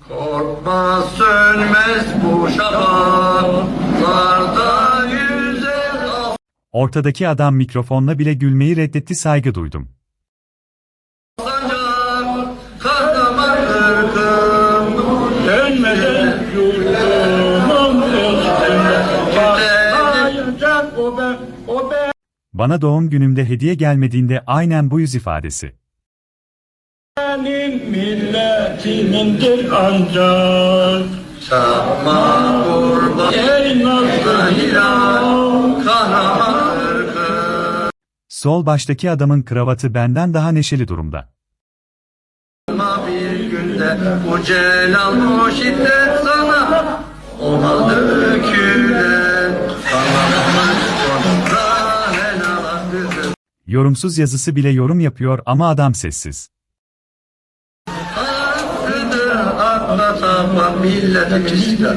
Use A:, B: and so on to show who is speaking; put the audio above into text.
A: Korkma sönmez bu şafaklarda yüzer.
B: Ortadaki adam mikrofonla bile gülmeyi reddetti, saygı duydum.
A: Sancak kahraman ırkım
C: Dönmeden yurdumum Bağlayacak o be.
B: Bana doğum günümde hediye gelmediğinde aynen bu yüz ifadesi.
C: Benim milletimindir ancak.
A: Çakma kurban
C: Ey nazlı hilal.
A: kahraman ırkım.
B: Sol baştaki adamın kravatı benden daha neşeli durumda.
A: Bir günde bu celal bu şiddet sana ona dökülen kanımız sonra helal hakkıdır.
B: Yorumsuz yazısı bile yorum yapıyor ama adam sessiz.
A: Hakkıdır akla tapan milleti pisler.